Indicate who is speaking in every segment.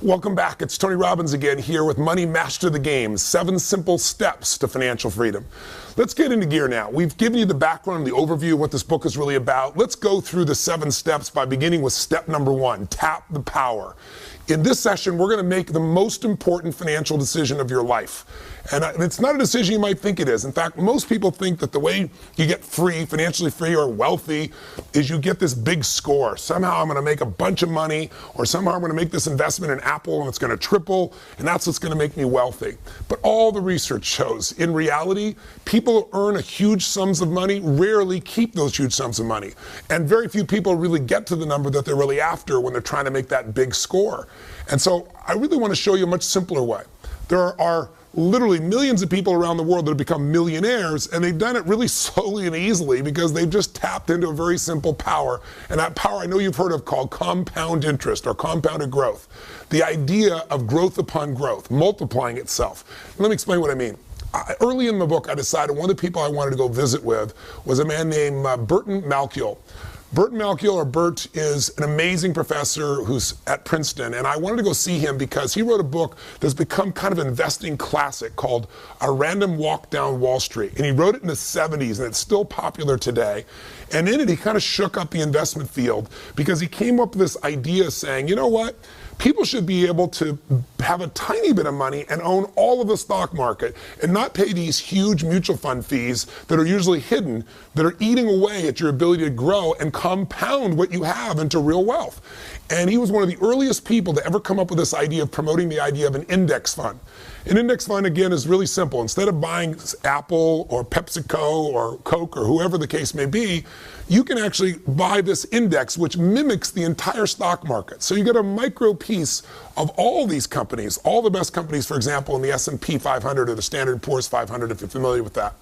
Speaker 1: Welcome back. It's Tony Robbins again here with Money Master the Game, 7 simple steps to financial freedom. Let's get into gear now. We've given you the background, the overview of what this book is really about. Let's go through the 7 steps by beginning with step number 1, tap the power. In this session, we're going to make the most important financial decision of your life. And it's not a decision you might think it is. In fact, most people think that the way you get free, financially free or wealthy, is you get this big score. Somehow I'm going to make a bunch of money, or somehow I'm going to make this investment in Apple and it's going to triple, and that's what's going to make me wealthy. But all the research shows, in reality, people who earn huge sums of money rarely keep those huge sums of money. And very few people really get to the number that they're really after when they're trying to make that big score. And so I really want to show you a much simpler way. There are literally millions of people around the world that have become millionaires, and they've done it really slowly and easily because they've just tapped into a very simple power. And that power I know you've heard of called compound interest or compounded growth. The idea of growth upon growth, multiplying itself. Let me explain what I mean. Early in the book, I decided one of the people I wanted to go visit with was a man named Burton Malkiel. Burton Malkiel, or Bert, is an amazing professor who's at Princeton, and I wanted to go see him because he wrote a book that's become kind of an investing classic called A Random Walk Down Wall Street. And he wrote it in the 70s, and it's still popular today. And in it, he kind of shook up the investment field because he came up with this idea saying, you know what? People should be able to have a tiny bit of money and own all of the stock market and not pay these huge mutual fund fees that are usually hidden, that are eating away at your ability to grow and compound what you have into real wealth. And he was one of the earliest people to ever come up with this idea of promoting the idea of an index fund. An index fund, again, is really simple. Instead of buying Apple or PepsiCo or Coke or whoever the case may be, you can actually buy this index, which mimics the entire stock market. So you get a micro piece of all these companies, all the best companies, for example, in the S&P 500 or the Standard & Poor's 500, if you're familiar with that.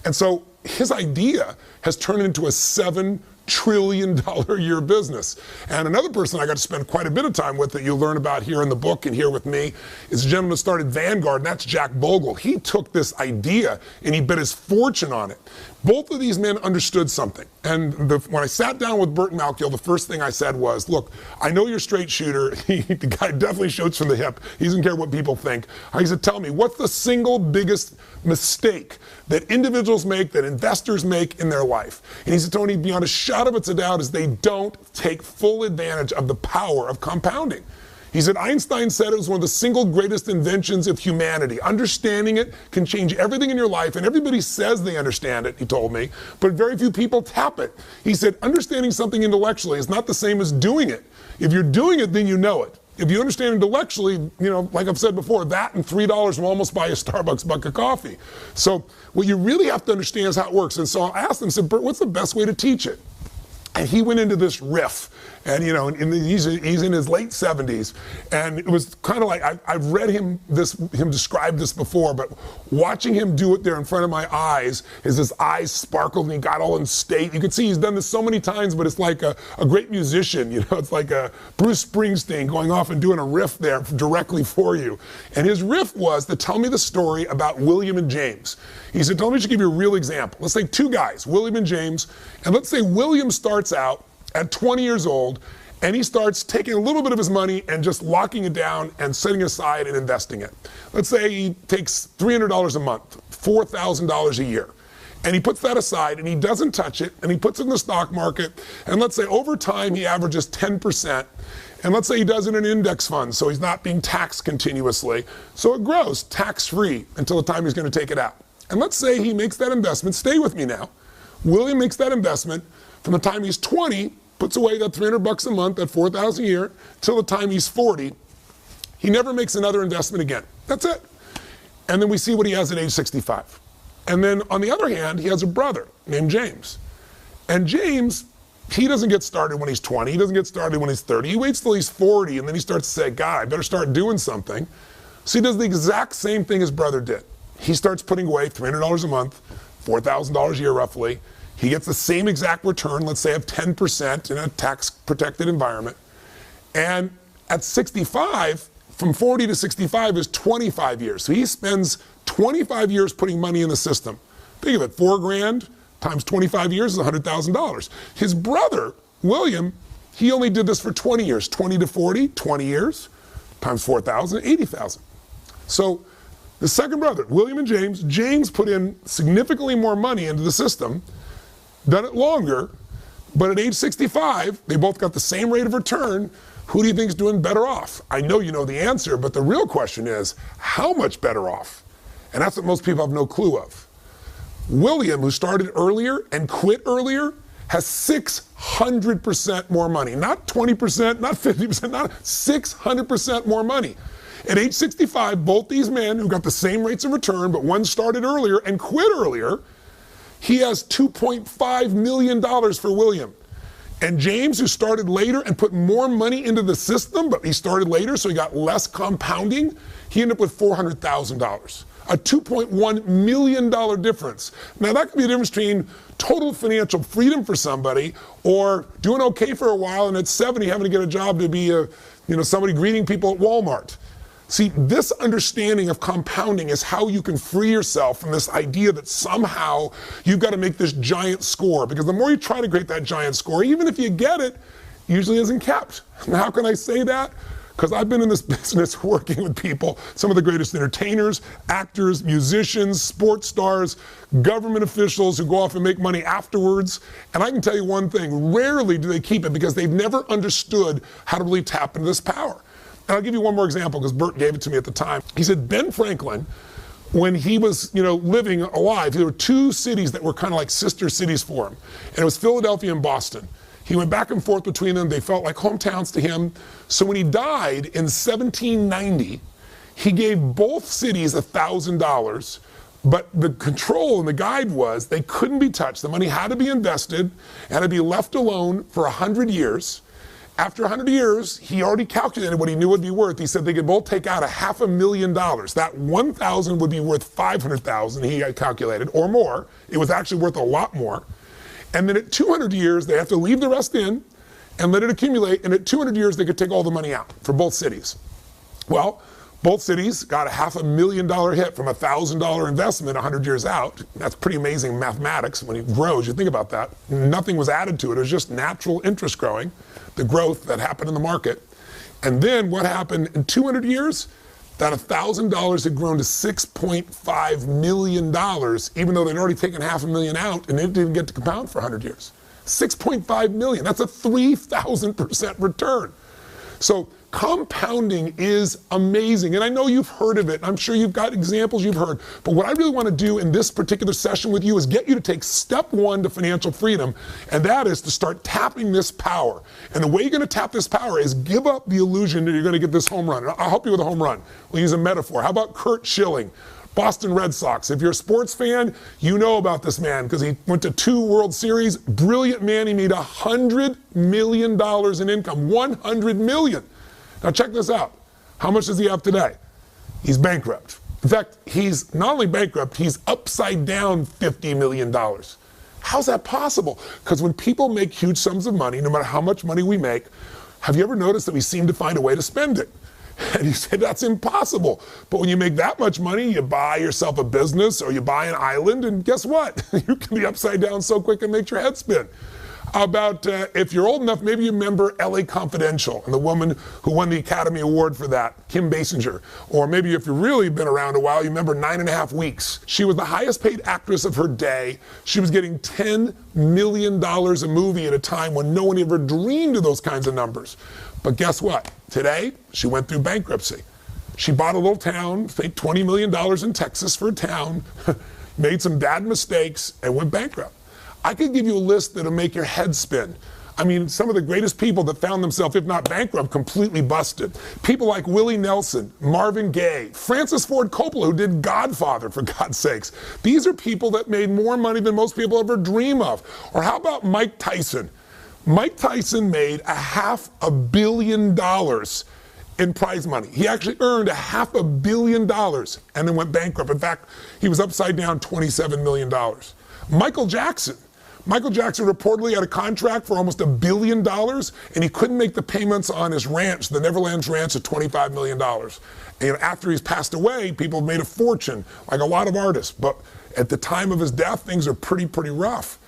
Speaker 1: And so his idea has turned into a $7 trillion a year business. And another person I got to spend quite a bit of time with that you'll learn about here in the book and here with me is a gentleman who started Vanguard, and that's Jack Bogle. He took this idea and he bet his fortune on it. Both of these men understood something. And when I sat down with Burton Malkiel, the first thing I said was, look, I know you're a straight shooter. The guy definitely shoots from the hip. He doesn't care what people think. I said, tell me, what's the single biggest mistake that individuals make, that investors make in their life? And he said, Tony, beyond a shadow of a doubt, is they don't take full advantage of the power of compounding. He said, Einstein said it was one of the single greatest inventions of humanity. Understanding it can change everything in your life, and everybody says they understand it, he told me, but very few people tap it. He said, understanding something intellectually is not the same as doing it. If you're doing it, then you know it. If you understand intellectually, you know, like I've said before, that and $3 will almost buy a Starbucks buck of coffee. So what you really have to understand is how it works. And so I asked him, I said, Bert, what's the best way to teach it? And he went into this riff, and you know, he's in his late 70s, and it was kind of like I've read him describe this before, but watching him do it there in front of my eyes, his eyes sparkled and he got all in state. You can see he's done this so many times, but it's like a great musician, you know, it's like a Bruce Springsteen going off and doing a riff there directly for you. And his riff was to tell me the story about William and James. He said, tell me, I should give you a real example. Let's say 2 guys, William and James, and let's say William starts out at 20 years old, and he starts taking a little bit of his money and just locking it down and setting aside and investing it. Let's say he takes $300 a month, $4,000 a year, and he puts that aside and he doesn't touch it, and he puts it in the stock market, and let's say over time he averages 10%, and let's say he does it in an index fund, so he's not being taxed continuously, so it grows tax-free until the time he's going to take it out. And let's say he makes that investment, stay with me now, William makes that investment from the time he's 20, puts away that $300 a month, that $4,000 a year, till the time he's 40. He never makes another investment again. That's it. And then we see what he has at age 65. And then on the other hand, he has a brother named James. And James, he doesn't get started when he's 20. He doesn't get started when he's 30. He waits till he's 40, and then he starts to say, God, I better start doing something. So he does the exact same thing his brother did. He starts putting away $300 a month, $4,000 a year roughly. He gets the same exact return, let's say of 10% in a tax-protected environment. And at 65, from 40 to 65 is 25 years. So he spends 25 years putting money in the system. Think of it, $4,000 times 25 years is $100,000. His brother, William, he only did this for 20 years, 20 to 40, 20 years, times 4,000, 80,000. So the second brother, William and James put in significantly more money into the system, done it longer, but at age 65, they both got the same rate of return. Who do you think is doing better off? I know you know the answer, but the real question is, how much better off? And that's what most people have no clue of. William, who started earlier and quit earlier, has 600% more money. Not 20%, not 50%, not 600% more money. At age 65, both these men who got the same rates of return, but one started earlier and quit earlier, he has $2.5 million for William. And James, who started later and put more money into the system, but he started later, so he got less compounding, he ended up with $400,000. A $2.1 million difference. Now that could be the difference between total financial freedom for somebody or doing okay for a while and at 70 having to get a job to be somebody greeting people at Walmart. See, this understanding of compounding is how you can free yourself from this idea that somehow you've got to make this giant score, because the more you try to create that giant score, even if you get it, usually isn't kept. And how can I say that? Because I've been in this business working with people, some of the greatest entertainers, actors, musicians, sports stars, government officials who go off and make money afterwards. And I can tell you one thing, rarely do they keep it because they've never understood how to really tap into this power. And I'll give you one more example because Bert gave it to me at the time. He said Ben Franklin, when he was living alive, there were two cities that were kind of like sister cities for him. And it was Philadelphia and Boston. He went back and forth between them. They felt like hometowns to him. So when he died in 1790, he gave both cities $1,000, but the control and the guide was they couldn't be touched. The money had to be invested, had to be left alone for 100 years. After 100 years, he already calculated what he knew it would be worth. He said they could both take out $500,000. That 1,000 would be worth 500,000, he had calculated, or more. It was actually worth a lot more. And then at 200 years, they have to leave the rest in and let it accumulate. And at 200 years, they could take all the money out for both cities. Well, both cities got a $500,000 hit from a $1,000 investment 100 years out. That's pretty amazing mathematics. When it grows, you think about that. Nothing was added to it. It was just natural interest growing, the growth that happened in the market. And then what happened in 200 years? That $1,000 had grown to $6.5 million, even though they'd already taken $500,000 out and it didn't get to compound for 100 years. $6.5 million, that's a 3,000% return. So compounding is amazing. And I know you've heard of it. I'm sure you've got examples you've heard. But what I really want to do in this particular session with you is get you to take step one to financial freedom. And that is to start tapping this power. And the way you're going to tap this power is give up the illusion that you're going to get this home run. And I'll help you with a home run. We'll use a metaphor. How about Curt Schilling, Boston Red Sox? If you're a sports fan, you know about this man because he went to 2 World Series. Brilliant man. He made $100 million in income. $100 million. Now check this out. How much does he have today? He's bankrupt. In fact, he's not only bankrupt, he's upside down $50 million. How's that possible? Because when people make huge sums of money, no matter how much money we make, have you ever noticed that we seem to find a way to spend it? And you say, that's impossible. But when you make that much money, you buy yourself a business or you buy an island, and guess what? You can be upside down so quick it makes your head spin. About, if you're old enough, maybe you remember LA Confidential and the woman who won the Academy Award for that, Kim Basinger. Or maybe if you've really been around a while, you remember 9.5 Weeks. She was the highest paid actress of her day. She was getting $10 million a movie at a time when no one ever dreamed of those kinds of numbers. But guess what? Today, she went through bankruptcy. She bought a little town, paid $20 million in Texas for a town, made some bad mistakes, and went bankrupt. I could give you a list that'll make your head spin. I mean, some of the greatest people that found themselves, if not bankrupt, completely busted. People like Willie Nelson, Marvin Gaye, Francis Ford Coppola, who did Godfather, for God's sakes. These are people that made more money than most people ever dream of. Or how about Mike Tyson? Mike Tyson made $500 million in prize money. He actually earned $500 million and then went bankrupt. In fact, he was upside down $27 million. Michael Jackson reportedly had a contract for almost $1 billion, and he couldn't make the payments on his ranch, the Neverlands Ranch, at $25 million. And after he's passed away, people have made a fortune, like a lot of artists. But at the time of his death, things are pretty rough.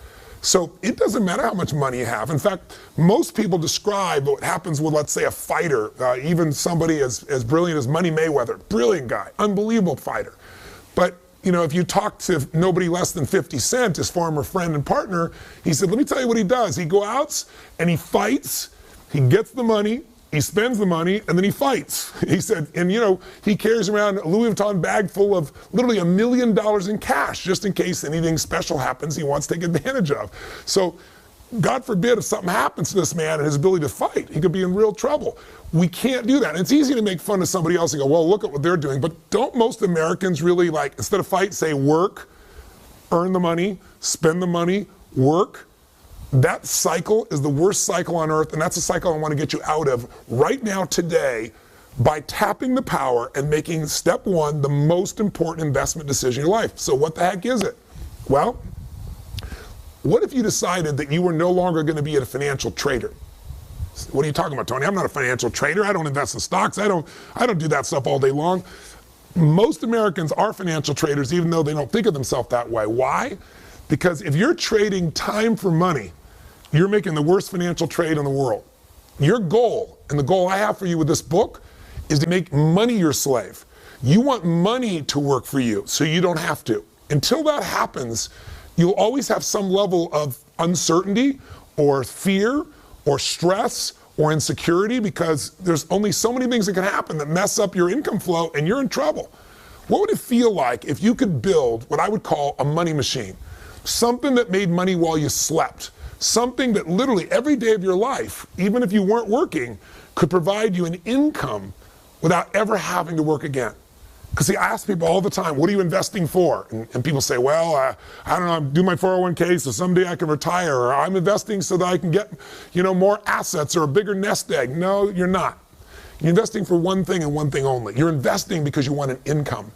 Speaker 1: So it doesn't matter how much money you have. In fact, most people describe what happens with, let's say, a fighter, even somebody as brilliant as Money Mayweather, brilliant guy, unbelievable fighter. But if you talk to nobody less than 50 Cent, his former friend and partner, he said, let me tell you what he does. He goes out and he fights, he gets the money, he spends the money, and then he fights. He said, and he carries around a Louis Vuitton bag full of literally $1 million in cash, just in case anything special happens he wants to take advantage of. So God forbid if something happens to this man and his ability to fight, he could be in real trouble. We can't do that. And it's easy to make fun of somebody else and go, well, look at what they're doing. But don't most Americans really, instead of fight, say work, earn the money, spend the money, work? That cycle is the worst cycle on earth, and that's a cycle I want to get you out of right now, today, by tapping the power and making step one the most important investment decision in your life. So what the heck is it? Well, what if you decided that you were no longer going to be a financial trader? What are you talking about, Tony? I'm not a financial trader. I don't invest in stocks. I don't do that stuff all day long. Most Americans are financial traders, even though they don't think of themselves that way. Why? Because if you're trading time for money, you're making the worst financial trade in the world. Your goal, and the goal I have for you with this book, is to make money your slave. You want money to work for you, so you don't have to. Until that happens, you'll always have some level of uncertainty or fear or stress or insecurity, because there's only so many things that can happen that mess up your income flow and you're in trouble. What would it feel like if you could build what I would call a money machine? Something that made money while you slept. Something that literally every day of your life, even if you weren't working, could provide you an income without ever having to work again. Because see, I ask people all the time, what are you investing for? And people say, well, I don't know, I'm doing my 401k so someday I can retire, or I'm investing so that I can get, more assets or a bigger nest egg. No, you're not. You're investing for one thing and one thing only. You're investing because you want an income.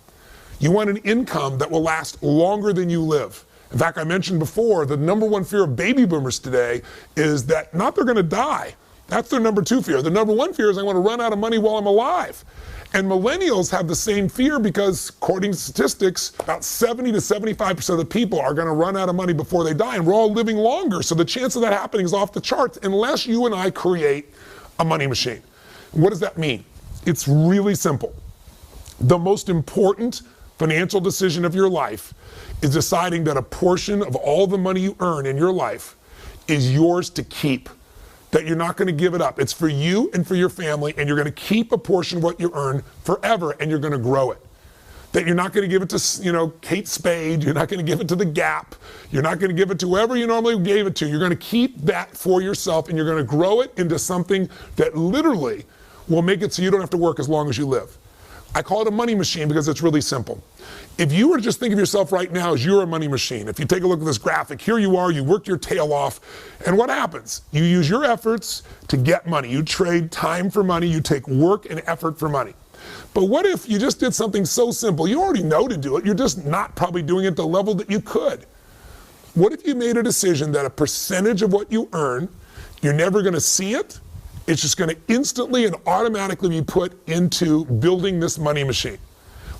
Speaker 1: You want an income that will last longer than you live. In fact, I mentioned before, the number one fear of baby boomers today is that not they're going to die. That's their number two fear. The number one fear is I want to run out of money while I'm alive. And millennials have the same fear because, according to statistics, about 70 to 75% of the people are going to run out of money before they die, and we're all living longer. So the chance of that happening is off the charts unless you and I create a money machine. What does that mean? It's really simple. The most important financial decision of your life is deciding that a portion of all the money you earn in your life is yours to keep. That you're not going to give it up. It's for you and for your family, and you're going to keep a portion of what you earn forever, and you're going to grow it. That you're not going to give it to, Kate Spade. You're not going to give it to the Gap. You're not going to give it to whoever you normally gave it to. You're going to keep that for yourself, and you're going to grow it into something that literally will make it so you don't have to work as long as you live. I call it a money machine because it's really simple. If you were to just think of yourself right now as you're a money machine, if you take a look at this graphic, here you are, you worked your tail off, and what happens? You use your efforts to get money. You trade time for money, you take work and effort for money. But what if you just did something so simple? You already know to do it, you're just not probably doing it at the level that you could. What if you made a decision that a percentage of what you earn, you're never going to see it, it's just going to instantly and automatically be put into building this money machine,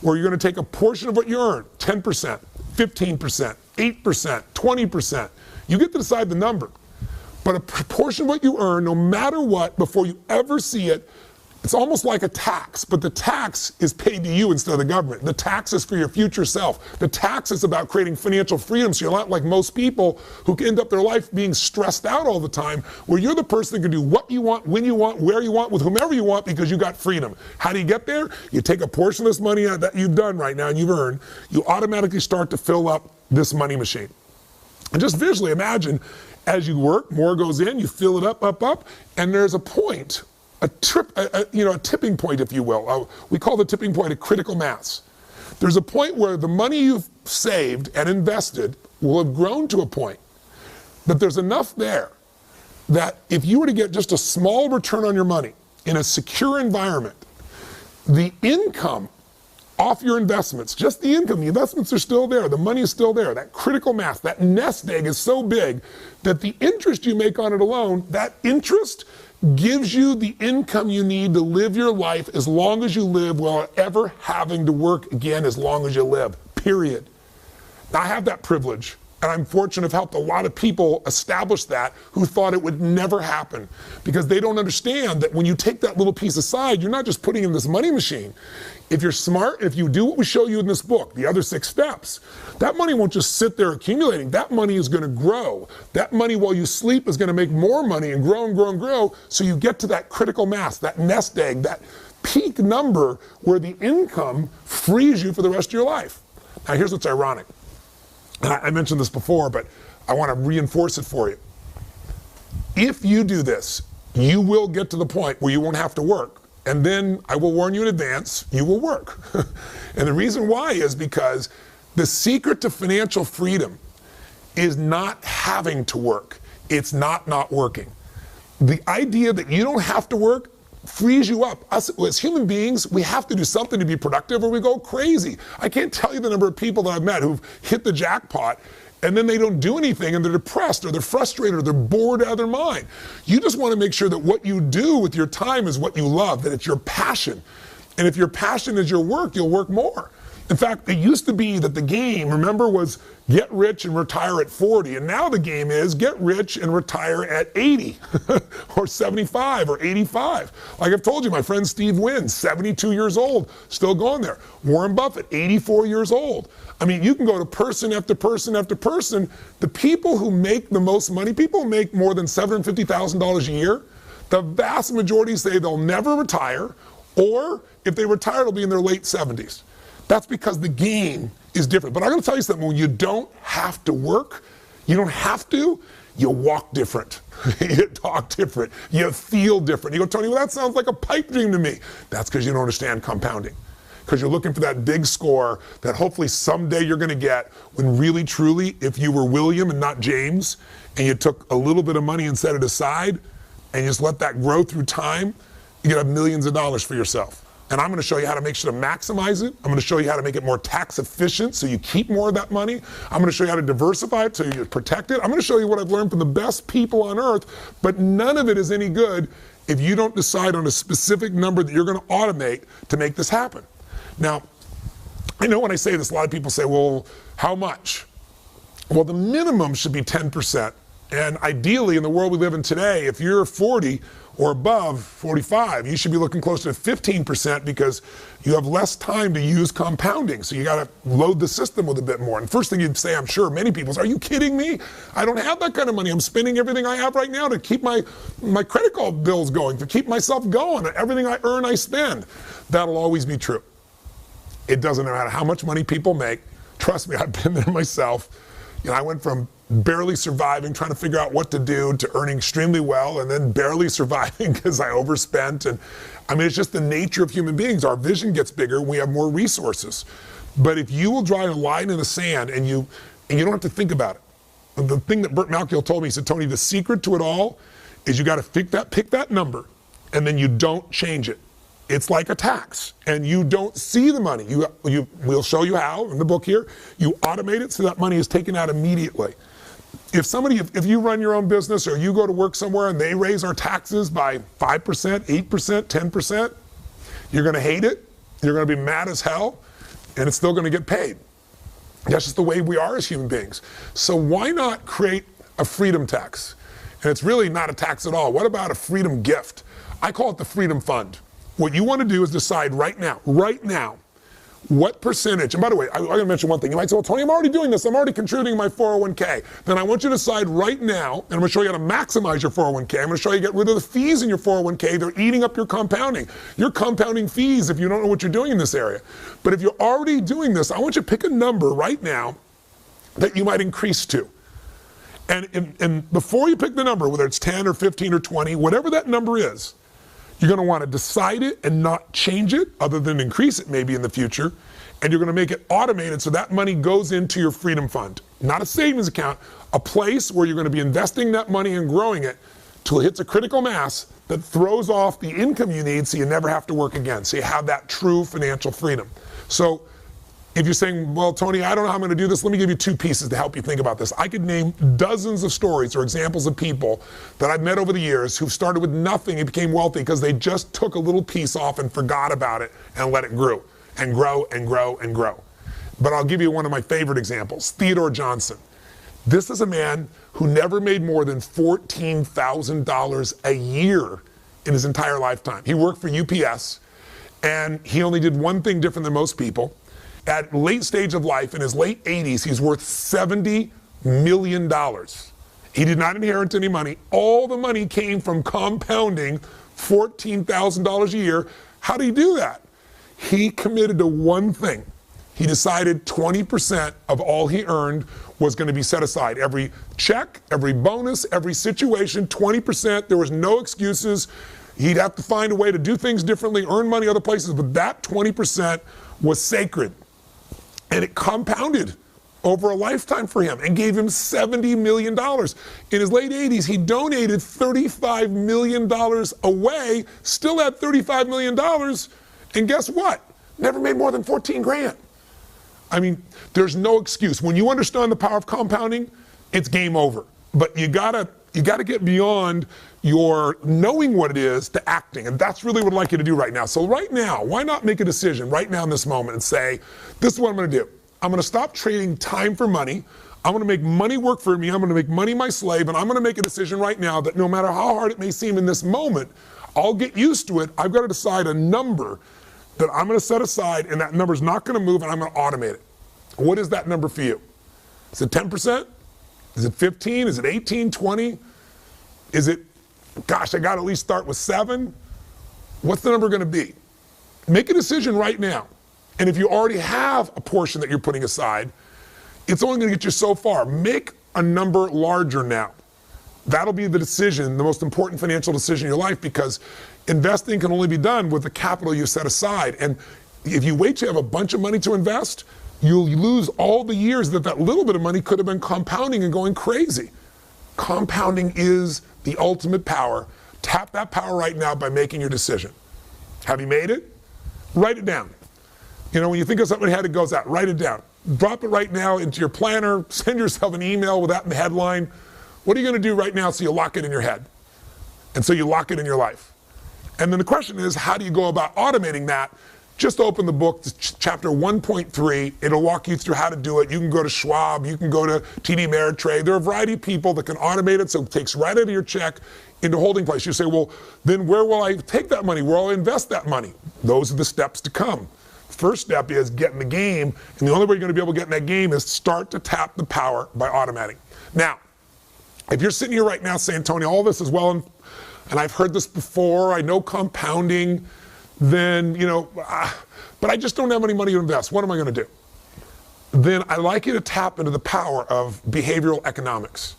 Speaker 1: where you're going to take a portion of what you earn, 10%, 15%, 8%, 20%. You get to decide the number. But a portion of what you earn, no matter what, before you ever see it, it's almost like a tax, but the tax is paid to you instead of the government. The tax is for your future self. The tax is about creating financial freedom, so you're not like most people who end up their life being stressed out all the time, where you're the person that can do what you want, when you want, where you want, with whomever you want, because you got freedom. How do you get there? You take a portion of this money that you've done right now and you've earned, you automatically start to fill up this money machine. And just visually imagine, as you work, more goes in, you fill it up, and there's a point, a tipping point, if you will. We call the tipping point a critical mass. There's a point where the money you've saved and invested will have grown to a point that there's enough there that if you were to get just a small return on your money in a secure environment, the income off your investments, just the income, the investments are still there, the money is still there, that critical mass, that nest egg is so big that the interest you make on it alone, that interest gives you the income you need to live your life as long as you live without ever having to work again as long as you live, period. Now, I have that privilege. And I'm fortunate to have helped a lot of people establish that who thought it would never happen, because they don't understand that when you take that little piece aside, you're not just putting in this money machine. If you're smart, if you do what we show you in this book, the other 6 steps, that money won't just sit there accumulating. That money is going to grow. That money while you sleep is going to make more money and grow and grow and grow, so you get to that critical mass, that nest egg, that peak number where the income frees you for the rest of your life. Now here's what's ironic. And I mentioned this before, but I want to reinforce it for you. If you do this, you will get to the point where you won't have to work. And then I will warn you in advance, you will work. And the reason why is because the secret to financial freedom is not having to work. It's not working. The idea that you don't have to work frees you up. Us, as human beings, we have to do something to be productive or we go crazy. I can't tell you the number of people that I've met who've hit the jackpot and then they don't do anything and they're depressed or they're frustrated or they're bored out of their mind. You just want to make sure that what you do with your time is what you love, that it's your passion. And if your passion is your work, you'll work more. In fact, it used to be that the game, remember, was get rich and retire at 40. And now the game is get rich and retire at 80 or 75 or 85. Like I've told you, my friend Steve Wynn, 72 years old, still going there. Warren Buffett, 84 years old. I mean, you can go to person after person after person. The people who make the most money, people who make more than $750,000 a year, the vast majority say they'll never retire, or if they retire, it'll be in their late 70s. That's because the game is different. But I'm going to tell you something. When you don't have to work, you don't have to, you walk different. You talk different. You feel different. You go, Tony, well, that sounds like a pipe dream to me. That's because you don't understand compounding. Because you're looking for that big score that hopefully someday you're going to get, when really, truly, if you were William and not James, and you took a little bit of money and set it aside, and you just let that grow through time, you can have millions of dollars for yourself. And I'm going to show you how to make sure to maximize it. I'm going to show you how to make it more tax efficient so you keep more of that money. I'm going to show you how to diversify it so you protect it. I'm going to show you what I've learned from the best people on earth, but none of it is any good if you don't decide on a specific number that you're going to automate to make this happen. Now, I know when I say this, a lot of people say, well, how much? Well, the minimum should be 10%. And ideally, in the world we live in today, if you're 40 or above, 45, you should be looking closer to 15% because you have less time to use compounding. So you got to load the system with a bit more. And first thing you'd say, I'm sure many people is, are you kidding me? I don't have that kind of money. I'm spending everything I have right now to keep my credit card bills going, to keep myself going. Everything I earn, I spend. That'll always be true. It doesn't matter how much money people make. Trust me, I've been there myself. You know, I went from barely surviving, trying to figure out what to do, to earning extremely well, and then barely surviving because I overspent. And I mean, it's just the nature of human beings. Our vision gets bigger, we have more resources. But if you will draw a line in the sand and you don't have to think about it. The thing that Burt Malkiel told me, he said, Tony, the secret to it all is you got to pick that number, and then you don't change it. It's like a tax, and you don't see the money. We'll show you how in the book here. You automate it so that money is taken out immediately. If you run your own business or you go to work somewhere and they raise our taxes by 5%, 8%, 10%, you're going to hate it. You're going to be mad as hell, and it's still going to get paid. That's just the way we are as human beings. So why not create a freedom tax? And it's really not a tax at all. What about a freedom gift? I call it the Freedom Fund. What you want to do is decide right now, what percentage, and by the way, I'm going to mention one thing. You might say, well, Tony, I'm already doing this. I'm already contributing my 401k. Then I want you to decide right now, and I'm going to show you how to maximize your 401k. I'm going to show you how to get rid of the fees in your 401k. They're eating up your compounding. You're compounding fees if you don't know what you're doing in this area. But if you're already doing this, I want you to pick a number right now that you might increase to. And before you pick the number, whether it's 10 or 15 or 20, whatever that number is, you're going to want to decide it and not change it, other than increase it maybe in the future. And you're going to make it automated so that money goes into your Freedom Fund. Not a savings account, a place where you're going to be investing that money and growing it till it hits a critical mass that throws off the income you need so you never have to work again. So you have that true financial freedom. So if you're saying, well, Tony, I don't know how I'm going to do this, let me give you 2 pieces to help you think about this. I could name dozens of stories or examples of people that I've met over the years who started with nothing and became wealthy because they just took a little piece off and forgot about it and let it grow and grow and grow and grow. But I'll give you one of my favorite examples, Theodore Johnson. This is a man who never made more than $14,000 a year in his entire lifetime. He worked for UPS, and he only did one thing different than most people. At late stage of life, in his late 80s, he's worth $70 million. He did not inherit any money. All the money came from compounding $14,000 a year. How did he do that? He committed to one thing. He decided 20% of all he earned was going to be set aside. Every check, every bonus, every situation, 20%. There was no excuses. He'd have to find a way to do things differently, earn money other places, but that 20% was sacred. And it compounded over a lifetime for him and gave him $70 million. In his late 80s, he donated $35 million away, still had $35 million, and guess what? Never made more than 14 grand. I mean, there's no excuse. When you understand the power of compounding, it's game over. But you gotta get beyond your knowing what it is to acting, and that's really what I'd like you to do right now. So right now, why not make a decision right now in this moment and say, this is what I'm gonna do. I'm gonna stop trading time for money. I'm gonna make money work for me. I'm gonna make money my slave, and I'm gonna make a decision right now that no matter how hard it may seem in this moment, I'll get used to it. I've got to decide a number that I'm gonna set aside, and that number's not gonna move, and I'm gonna automate it. What is that number for you? Is it 10%? Is it 15? Is it 18, 20? Is it, gosh, I gotta at least start with 7? What's the number gonna be? Make a decision right now. And if you already have a portion that you're putting aside, it's only gonna get you so far. Make a number larger now. That'll be the decision, the most important financial decision in your life, because investing can only be done with the capital you set aside. And if you wait to have a bunch of money to invest, you'll lose all the years that little bit of money could have been compounding and going crazy. Compounding is the ultimate power. Tap that power right now by making your decision. Have you made it? Write it down. You know, when you think of something ahead, it goes out. Write it down. Drop it right now into your planner. Send yourself an email with that in the headline. What are you going to do right now so you lock it in your head? And so you lock it in your life. And then the question is, how do you go about automating that? Just open the book, chapter 1.3. It'll walk you through how to do it. You can go to Schwab. You can go to TD Ameritrade. There are a variety of people that can automate it, so it takes right out of your check into holding place. You say, well, then where will I take that money? Where will I invest that money? Those are the steps to come. First step is get in the game, and the only way you're going to be able to get in that game is start to tap the power by automating. Now, if you're sitting here right now saying, Tony, all this is well, and I've heard this before, I know compounding, then, you know, but I just don't have any money to invest. What am I going to do? Then I'd like you to tap into the power of behavioral economics.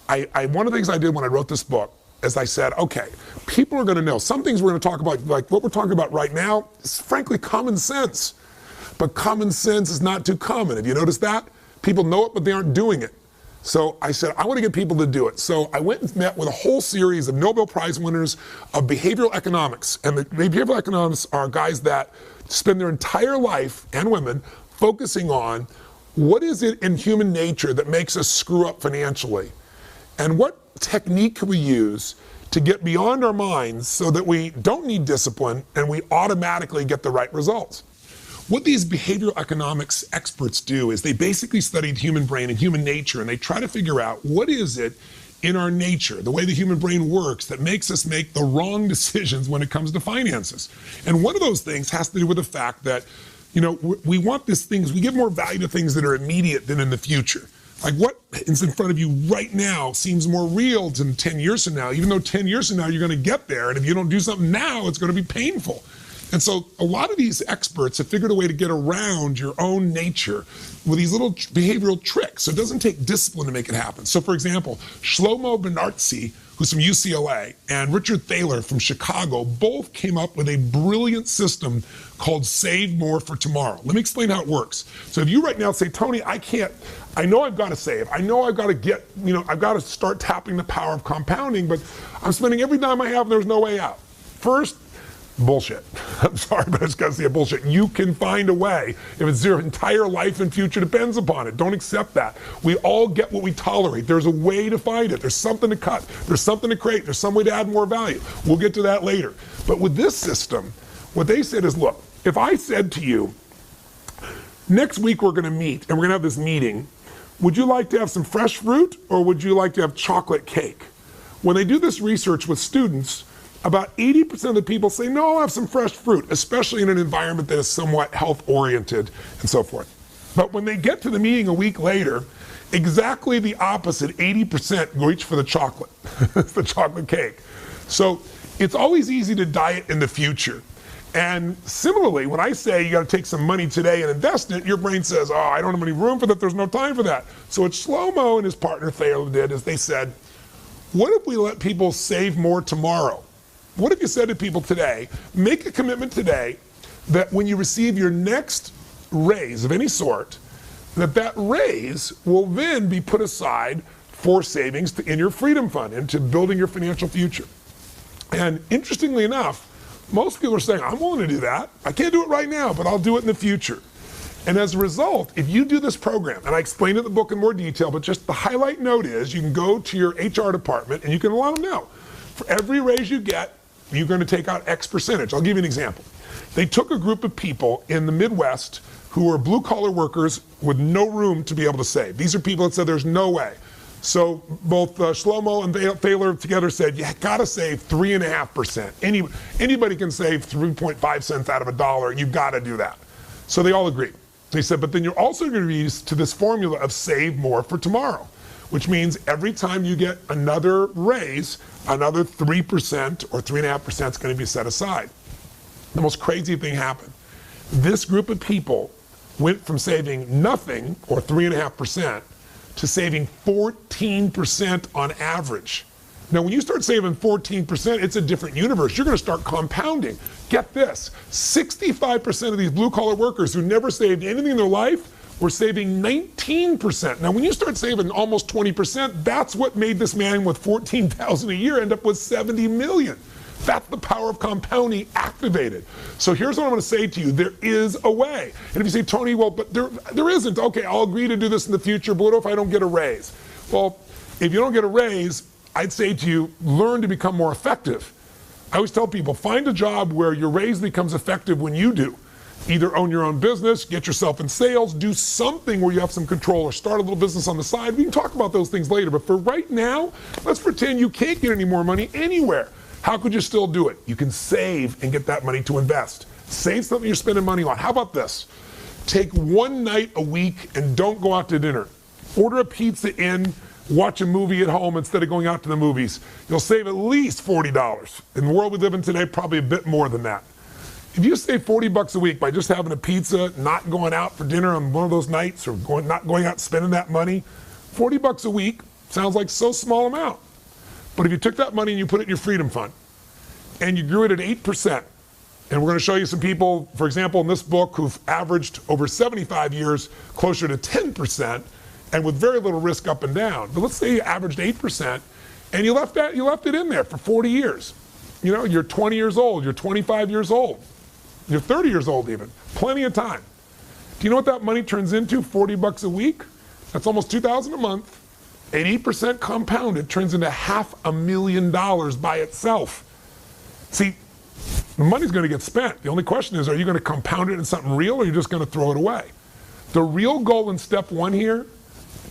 Speaker 1: One of the things I did when I wrote this book is I said, okay, people are going to know. Some things we're going to talk about, like what we're talking about right now, is frankly common sense. But common sense is not too common. Have you noticed that? People know it, but they aren't doing it. So I said, I want to get people to do it. So I went and met with a whole series of Nobel Prize winners of behavioral economics. And the behavioral economists are guys that spend their entire life, and women, focusing on what is it in human nature that makes us screw up financially? And what technique can we use to get beyond our minds so that we don't need discipline and we automatically get the right results? What these behavioral economics experts do is they basically study the human brain and human nature, and they try to figure out what is it in our nature, the way the human brain works, that makes us make the wrong decisions when it comes to finances. And one of those things has to do with the fact that, you know, we want these things, we give more value to things that are immediate than in the future. Like what is in front of you right now seems more real than 10 years from now, even though 10 years from now you're going to get there, and if you don't do something now, it's going to be painful. And so a lot of these experts have figured a way to get around your own nature with these little behavioral tricks. So it doesn't take discipline to make it happen. So for example, Shlomo Bernartzi, who's from UCLA, and Richard Thaler from Chicago, both came up with a brilliant system called Save More for Tomorrow. Let me explain how it works. So if you right now say, Tony, I know I've got to save. I know I've got to get, I've got to start tapping the power of compounding, but I'm spending every dime I have and there's no way out. First, bullshit. I'm sorry, but it's got to say bullshit. You can find a way. If it's your entire life and future depends upon it, don't accept that. We all get what we tolerate. There's a way to find it. There's something to cut. There's something to create. There's some way to add more value. We'll get to that later. But with this system, what they said is, look, if I said to you, next week we're going to meet and we're going to have this meeting would you like to have some fresh fruit or would you like to have chocolate cake? When they do this research with students, about 80% of the people say, no, I'll have some fresh fruit, especially in an environment that is somewhat health-oriented and so forth. But when they get to the meeting a week later, exactly the opposite, 80% reach for the chocolate, the chocolate cake. So it's always easy to diet in the future. And similarly, when I say you got to take some money today and invest in it, your brain says, oh, I don't have any room for that, there's no time for that. So what Shlomo and his partner Thaler did is they said, what if we let people save more tomorrow? What if you said to people today, make a commitment today that when you receive your next raise of any sort, that raise will then be put aside for savings in your freedom fund, into building your financial future. And interestingly enough, most people are saying, I'm willing to do that. I can't do it right now, but I'll do it in the future. And as a result, if you do this program, and I explain it in the book in more detail, but just the highlight note is you can go to your HR department and you can let them know. For every raise you get, you're going to take out X percentage. I'll give you an example. They took a group of people in the Midwest who were blue-collar workers with no room to be able to save. These are people that said there's no way. So both Shlomo and Thaler together said, you got to save 3.5%. Anybody can save 3.5 cents out of $1. You've got to do that. So they all agreed. They said, but then you're also going to use to this formula of save more for tomorrow, which means every time you get another raise, another 3% or 3.5% is going to be set aside. The most crazy thing happened. This group of people went from saving nothing or 3.5% to saving 14% on average. Now, when you start saving 14%, it's a different universe. You're going to start compounding. Get this, 65% of these blue-collar workers who never saved anything in their life were saving 19%. Now, when you start saving almost 20%, that's what made this man with $14,000 a year end up with $70 million. That's the power of compounding activated. So here's what I'm going to say to you. There is a way. And if you say, Tony, well, but there isn't. Okay, I'll agree to do this in the future, but what if I don't get a raise? Well, if you don't get a raise, I'd say to you, learn to become more effective. I always tell people, find a job where your raise becomes effective when you do. Either own your own business, get yourself in sales, do something where you have some control, or start a little business on the side. We can talk about those things later, but for right now, let's pretend you can't get any more money anywhere. How could you still do it? You can save and get that money to invest. Save something you're spending money on. How about this? Take one night a week and don't go out to dinner. Order a pizza in, watch a movie at home instead of going out to the movies. You'll save at least $40. In the world we live in today, probably a bit more than that. If you save $40 a week by just having a pizza, not going out for dinner on one of those nights, or not going out and spending that money, $40 a week sounds like so small amount. But if you took that money and you put it in your freedom fund, and you grew it at 8%, and we're going to show you some people, for example, in this book, who've averaged over 75 years closer to 10%, and with very little risk up and down. But let's say you averaged 8%, and you left it in there for 40 years. You know, you're 20 years old, you're 25 years old, you're 30 years old even. Plenty of time. Do you know what that money turns into? $40 a week? That's almost $2,000 a month. At 8% compounded turns into $500,000 by itself. See, the money's going to get spent. The only question is, are you going to compound it in something real, or are you just going to throw it away? The real goal in step one here,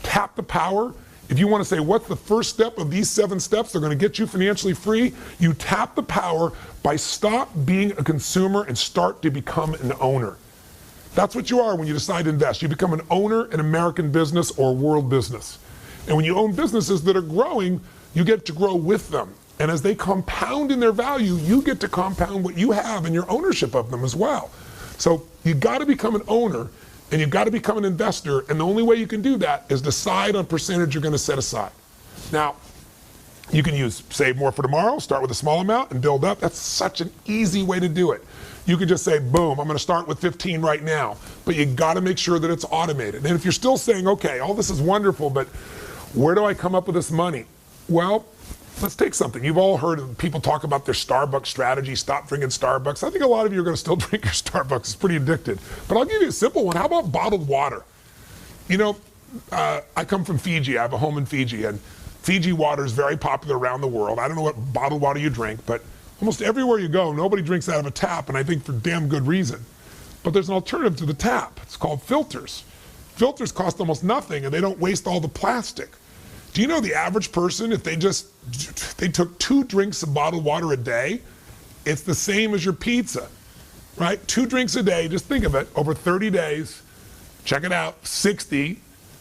Speaker 1: tap the power. If you want to say, what's the first step of these 7 steps that are going to get you financially free? You tap the power by stop being a consumer and start to become an owner. That's what you are when you decide to invest. You become an owner in American business or world business. And when you own businesses that are growing, you get to grow with them. And as they compound in their value, you get to compound what you have in your ownership of them as well. So you got to become an owner, and you've got to become an investor. And the only way you can do that is decide on percentage you're going to set aside. Now, you can use save more for tomorrow, start with a small amount and build up. That's such an easy way to do it. You can just say, boom, I'm going to start with 15 right now. But you got to make sure that it's automated. And if you're still saying, okay, all this is wonderful, but where do I come up with this money? Well, let's take something. You've all heard people talk about their Starbucks strategy, stop drinking Starbucks. I think a lot of you are going to still drink your Starbucks. It's pretty addicted. But I'll give you a simple one. How about bottled water? You know, I come from Fiji. I have a home in Fiji, and Fiji water is very popular around the world. I don't know what bottled water you drink, but almost everywhere you go, nobody drinks out of a tap, and I think for damn good reason. But there's an alternative to the tap. It's called filters. Filters cost almost nothing and they don't waste all the plastic. Do you know the average person, if they took 2 drinks of bottled water a day, it's the same as your pizza, right? 2 drinks a day, just think of it, over 30 days, check it out, 60,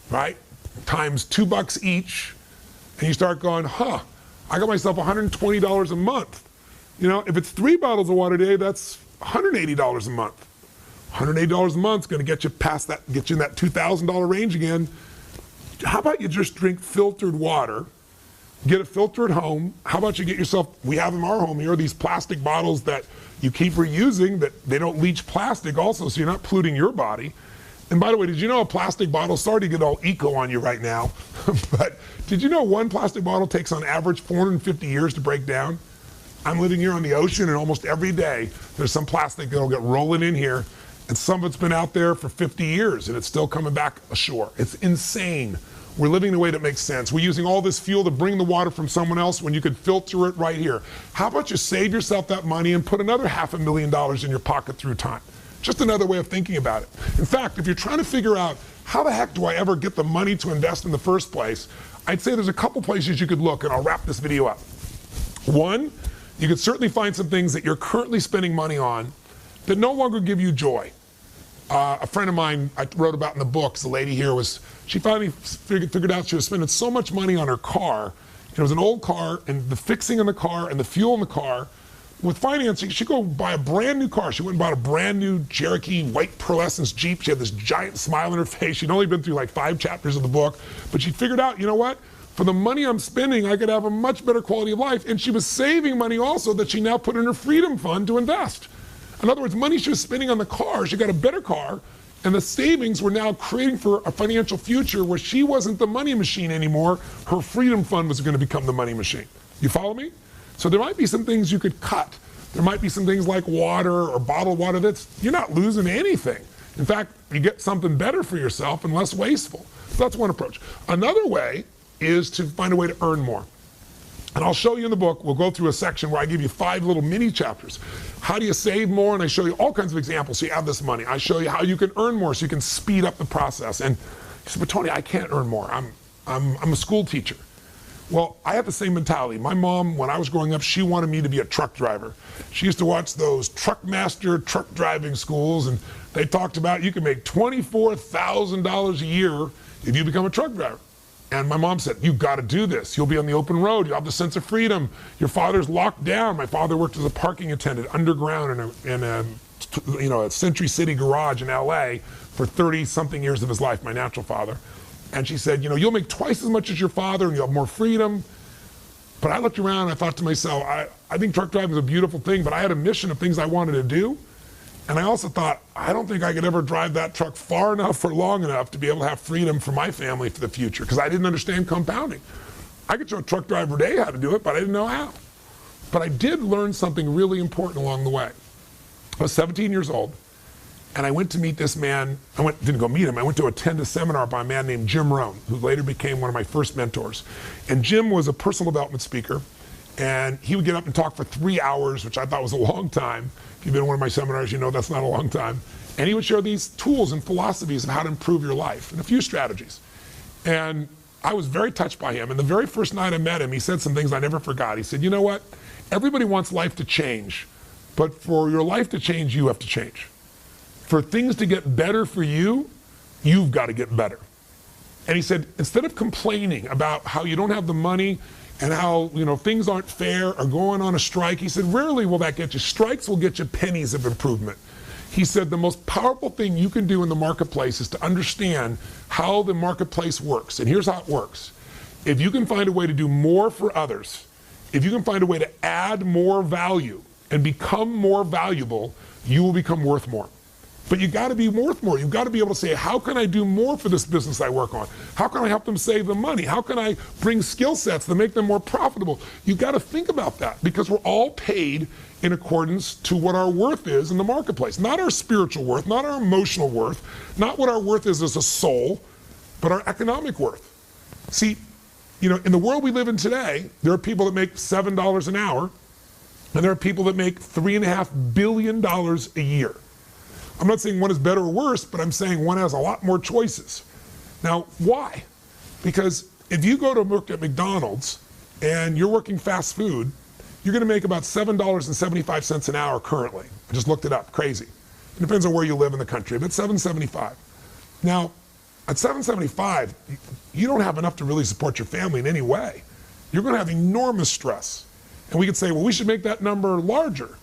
Speaker 1: right? Times $2 each, and you start going, I got myself $120 a month. You know, if it's 3 bottles of water a day, that's $180 a month. $180 a month is going to get you past that, get you in that $2,000 range again. How about you just drink filtered water, get it filtered at home? How about you get yourself, we have in our home here, these plastic bottles that you keep reusing, that they don't leach plastic also, so you're not polluting your body. And by the way, did you know a plastic bottle, sorry to get all eco on you right now, but did you know one plastic bottle takes on average 450 years to break down? I'm living here on the ocean and almost every day there's some plastic that'll get rolling in here, and some of it's been out there for 50 years and it's still coming back ashore. It's insane. We're living in a way that makes sense. We're using all this fuel to bring the water from someone else when you could filter it right here. How about you save yourself that money and put another $500,000 in your pocket through time? Just another way of thinking about it. In fact, if you're trying to figure out how the heck do I ever get the money to invest in the first place, I'd say there's a couple places you could look, and I'll wrap this video up. One, you could certainly find some things that you're currently spending money on that no longer give you joy. A friend of mine I wrote about in the books, the lady here she finally figured out she was spending so much money on her car. It was an old car, and the fixing in the car and the fuel in the car. With financing, she'd go buy a brand new car. She went and bought a brand new Cherokee white pearlescence Jeep. She had this giant smile on her face. She'd only been through like 5 chapters of the book, but she figured out, you know what? For the money I'm spending, I could have a much better quality of life. And she was saving money also that she now put in her freedom fund to invest. In other words, money she was spending on the car, she got a better car, and the savings were now creating for a financial future where she wasn't the money machine anymore. Her freedom fund was going to become the money machine. You follow me? So there might be some things you could cut. There might be some things like water or bottled water you're not losing anything. In fact, you get something better for yourself and less wasteful. So that's one approach. Another way is to find a way to earn more. And I'll show you in the book, we'll go through a section where I give you 5 little mini chapters. How do you save more? And I show you all kinds of examples so you have this money. I show you how you can earn more so you can speed up the process. And you say, but Tony, I can't earn more. I'm a school teacher. Well, I have the same mentality. My mom, when I was growing up, she wanted me to be a truck driver. She used to watch those Truckmaster truck driving schools, and they talked about you can make $24,000 a year if you become a truck driver. And my mom said, you've got to do this. You'll be on the open road. You'll have the sense of freedom. Your father's locked down. My father worked as a parking attendant underground in a Century City garage in LA for 30-something years of his life, my natural father. And she said, you'll make twice as much as your father and you'll have more freedom. But I looked around and I thought to myself, I think truck driving is a beautiful thing, but I had a mission of things I wanted to do. And I also thought, I don't think I could ever drive that truck far enough or long enough to be able to have freedom for my family for the future, because I didn't understand compounding. I could show a truck driver today how to do it, but I didn't know how. But I did learn something really important along the way. I was 17 years old, and I went to meet this man. Didn't go meet him. I went to attend a seminar by a man named Jim Rohn, who later became one of my first mentors. And Jim was a personal development speaker, and he would get up and talk for 3 hours, which I thought was a long time. If you've been to one of my seminars, you know that's not a long time. And he would share these tools and philosophies of how to improve your life and a few strategies. And I was very touched by him. And the very first night I met him, he said some things I never forgot. He said, you know what? Everybody wants life to change, but for your life to change, you have to change. For things to get better for you, you've got to get better. And he said, instead of complaining about how you don't have the money and how things aren't fair or going on a strike, he said, rarely will that get you. Strikes will get you pennies of improvement. He said the most powerful thing you can do in the marketplace is to understand how the marketplace works. And here's how it works. If you can find a way to do more for others, if you can find a way to add more value and become more valuable, you will become worth more. But you got to be worth more. You've got to be able to say, how can I do more for this business I work on? How can I help them save them money? How can I bring skill sets to make them more profitable? You've got to think about that, because we're all paid in accordance to what our worth is in the marketplace. Not our spiritual worth, not our emotional worth, not what our worth is as a soul, but our economic worth. See, in the world we live in today, there are people that make $7 an hour, and there are people that make $3.5 billion a year. I'm not saying one is better or worse, but I'm saying one has a lot more choices. Now, why? Because if you go to work at McDonald's and you're working fast food, you're going to make about $7.75 an hour currently. I just looked it up, crazy. It depends on where you live in the country, but $7.75. Now, at $7.75, you don't have enough to really support your family in any way. You're going to have enormous stress. And we could say, well, we should make that number larger.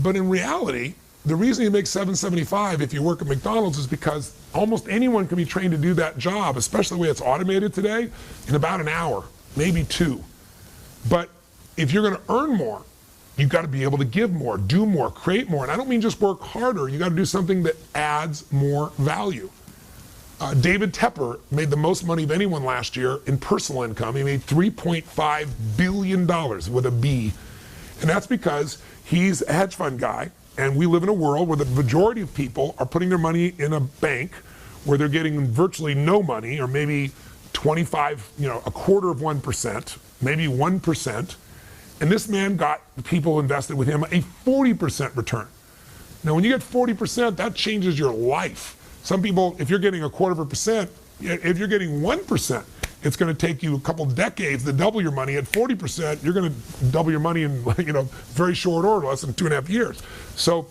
Speaker 1: But in reality, the reason you make $7.75 if you work at McDonald's is because almost anyone can be trained to do that job, especially the way it's automated today, in about an hour, maybe 2. But if you're going to earn more, you've got to be able to give more, do more, create more. And I don't mean just work harder. You got to do something that adds more value. David Tepper made the most money of anyone last year in personal income. He made $3.5 billion with a B. And that's because he's a hedge fund guy. And we live in a world where the majority of people are putting their money in a bank where they're getting virtually no money, or maybe 25, a quarter of 1%, maybe 1%. And this man got people invested with him a 40% return. Now, when you get 40%, that changes your life. Some people, if you're getting a quarter of a percent, if you're getting 1%, it's going to take you a couple decades to double your money. At 40%, you're going to double your money in very short order, less than 2.5 years. So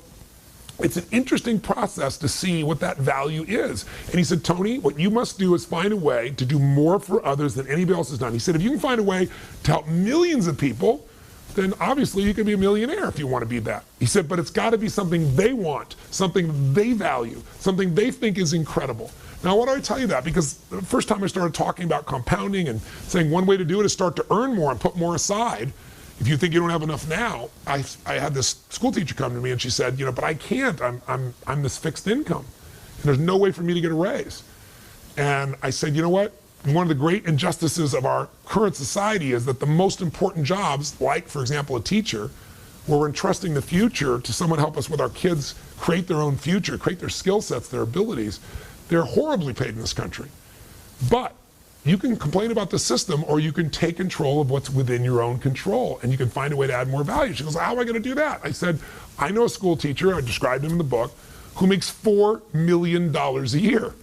Speaker 1: it's an interesting process to see what that value is. And he said, Tony, what you must do is find a way to do more for others than anybody else has done. He said, if you can find a way to help millions of people, then obviously you can be a millionaire if you want to be that. He said, but it's got to be something they want, something they value, something they think is incredible. Now, why do I tell you that? Because the first time I started talking about compounding and saying one way to do it is start to earn more and put more aside. If you think you don't have enough now, I had this school teacher come to me and she said, but I can't. I'm this fixed income, and there's no way for me to get a raise. And I said, you know what? One of the great injustices of our current society is that the most important jobs, like, for example, a teacher, where we're entrusting the future to someone to help us with our kids create their own future, create their skill sets, their abilities, they're horribly paid in this country. But you can complain about the system, or you can take control of what's within your own control, and you can find a way to add more value. She goes, how am I going to do that? I said, I know a school teacher, I described him in the book, who makes $4 million a year.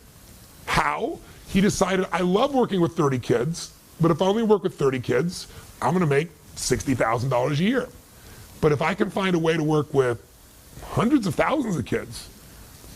Speaker 1: How? He decided, I love working with 30 kids, but if I only work with 30 kids, I'm going to make $60,000 a year. But if I can find a way to work with hundreds of thousands of kids,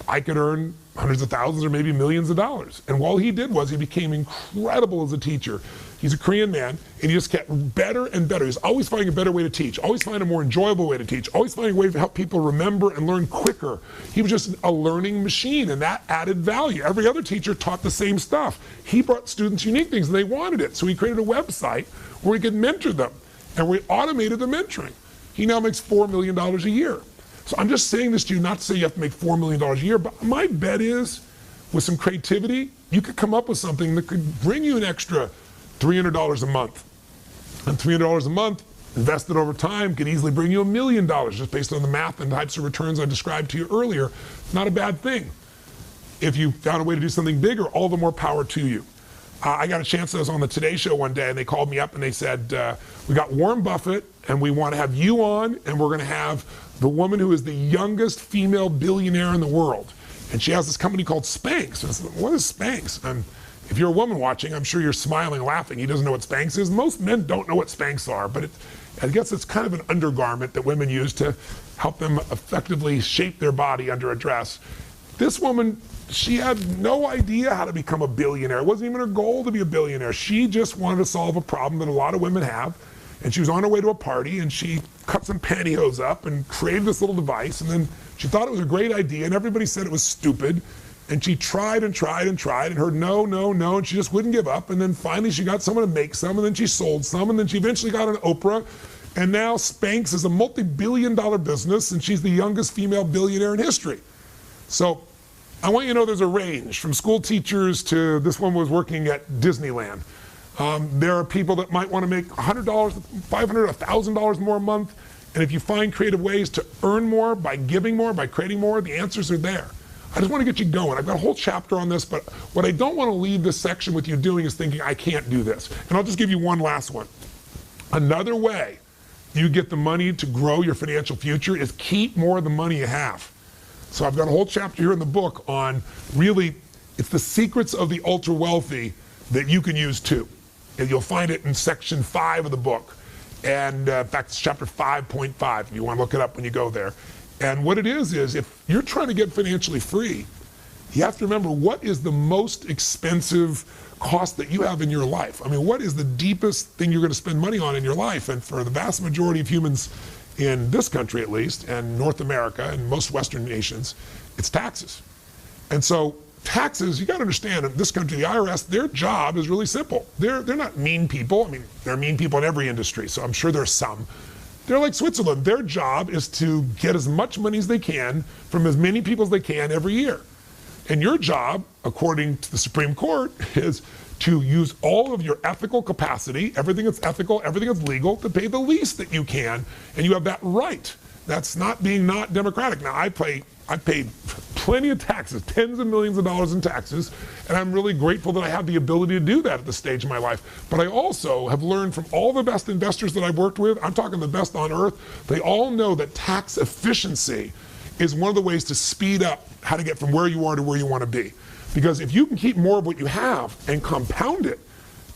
Speaker 1: I could earn hundreds of thousands or maybe millions of dollars. And all he did was he became incredible as a teacher. He's a Korean man, and he just kept better and better. He's always finding a better way to teach, always finding a more enjoyable way to teach, always finding a way to help people remember and learn quicker. He was just a learning machine, and that added value. Every other teacher taught the same stuff. He brought students unique things, and they wanted it. So he created a website where he could mentor them, and we automated the mentoring. He now makes $4 million a year. So I'm just saying this to you not to say you have to make $4 million a year, but my bet is with some creativity, you could come up with something that could bring you an extra $300 a month. And $300 a month, invested over time, could easily bring you $1 million just based on the math and types of returns I described to you earlier. Not a bad thing. If you found a way to do something bigger, all the more power to you. I got a chance, I was on the Today Show one day, and they called me up and they said, we got Warren Buffett, and we want to have you on, and we're going to have the woman who is the youngest female billionaire in the world. And she has this company called Spanx. And I said, what is Spanx? And if you're a woman watching, I'm sure you're smiling, laughing. He doesn't know what Spanx is. Most men don't know what Spanx are, but I guess it's kind of an undergarment that women use to help them effectively shape their body under a dress. This woman, she had no idea how to become a billionaire. It wasn't even her goal to be a billionaire. She just wanted to solve a problem that a lot of women have. And she was on her way to a party, and she cut some pantyhose up and created this little device, and then she thought it was a great idea, and everybody said it was stupid. And she tried and tried and tried and heard no, no, no, and she just wouldn't give up. And then finally she got someone to make some, and then she sold some, and then she eventually got an Oprah. And now Spanx is a multi-billion-dollar business, and she's the youngest female billionaire in history. So I want you to know there's a range from school teachers to this one was working at Disneyland. There are people that might want to make $100, $500, $1,000 more a month. And if you find creative ways to earn more by giving more, by creating more, the answers are there. I just want to get you going. I've got a whole chapter on this, but what I don't want to leave this section with you doing is thinking, I can't do this. And I'll just give you one last one. Another way you get the money to grow your financial future is keep more of the money you have. So I've got a whole chapter here in the book on really, it's the secrets of the ultra wealthy that you can use too. And you'll find it in section 5 of the book. And in fact, it's chapter 5.5, if you want to look it up when you go there. And what it is if you're trying to get financially free, you have to remember what is the most expensive cost that you have in your life. I mean, what is the deepest thing you're going to spend money on in your life? And for the vast majority of humans in this country at least, and North America and most Western nations, it's taxes. And so taxes, you got to understand, in this country, the IRS, their job is really simple. They're not mean people. I mean, they're mean people in every industry, so I'm sure there's some. They're like Switzerland. Their job is to get as much money as they can from as many people as they can every year. And your job, according to the Supreme Court, is to use all of your ethical capacity, everything that's ethical, everything that's legal, to pay the least that you can, and you have that right. That's not being not democratic. Now, I paid plenty of taxes, tens of millions of dollars in taxes, and I'm really grateful that I have the ability to do that at this stage of my life. But I also have learned from all the best investors that I've worked with, I'm talking the best on earth, they all know that tax efficiency is one of the ways to speed up how to get from where you are to where you want to be. Because if you can keep more of what you have and compound it,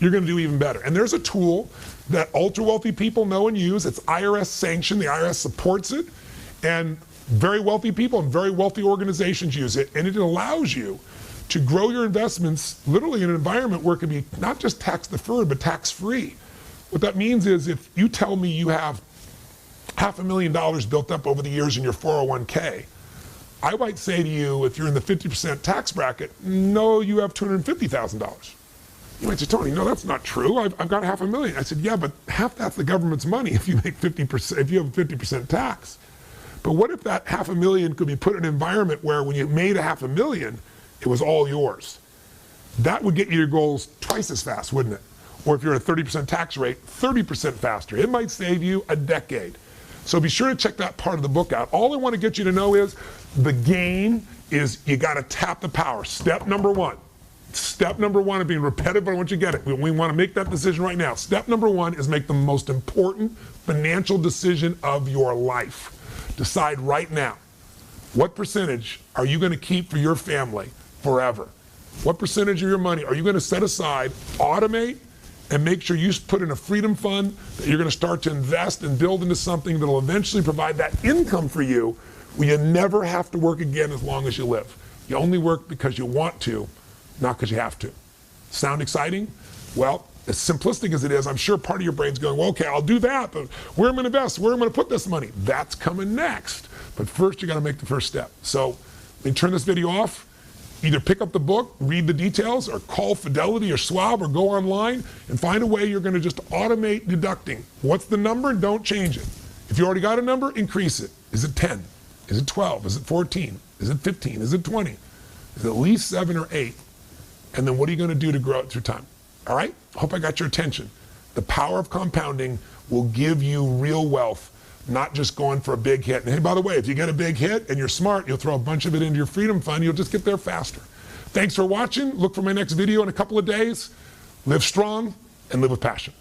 Speaker 1: you're going to do even better. And there's a tool that ultra wealthy people know and use. It's IRS sanctioned. The IRS supports it. And very wealthy people and very wealthy organizations use it. And it allows you to grow your investments literally in an environment where it can be not just tax deferred, but tax free. What that means is if you tell me you have $500,000 built up over the years in your 401k, I might say to you, if you're in the 50% tax bracket, no, you have $250,000. You might say, Tony, no, that's not true. I've got $500,000. I said, yeah, but half that's the government's money if you make 50%, if you have a 50% tax. But what if that $500,000 could be put in an environment where when you made $500,000, it was all yours? That would get you your goals twice as fast, wouldn't it? Or if you're at a 30% tax rate, 30% faster. It might save you a decade. So be sure to check that part of the book out. All I want to get you to know is the game is you got to tap the power. Step number one. Step number one of being repetitive, but I want you to get it. We want to make that decision right now. Step number one is make the most important financial decision of your life. Decide right now, what percentage are you going to keep for your family forever? What percentage of your money are you going to set aside, automate, and make sure you put in a freedom fund that you're going to start to invest and build into something that will eventually provide that income for you where you never have to work again as long as you live. You only work because you want to, not because you have to. Sound exciting? Well, as simplistic as it is, I'm sure part of your brain's going, well, okay, I'll do that, but where am I going to invest? Where am I going to put this money? That's coming next. But first, you got to make the first step. So let me turn this video off. Either pick up the book, read the details, or call Fidelity or Schwab, or go online and find a way you're going to just automate deducting. What's the number? Don't change it. If you already got a number, increase it. Is it 10? Is it 12? Is it 14? Is it 15? Is it 20? Is it at least 7 or 8? And then what are you going to do to grow it through time? All right? Hope I got your attention. The power of compounding will give you real wealth, not just going for a big hit. And hey, by the way, if you get a big hit and you're smart, you'll throw a bunch of it into your freedom fund. You'll just get there faster. Thanks for watching. Look for my next video in a couple of days. Live strong and live with passion.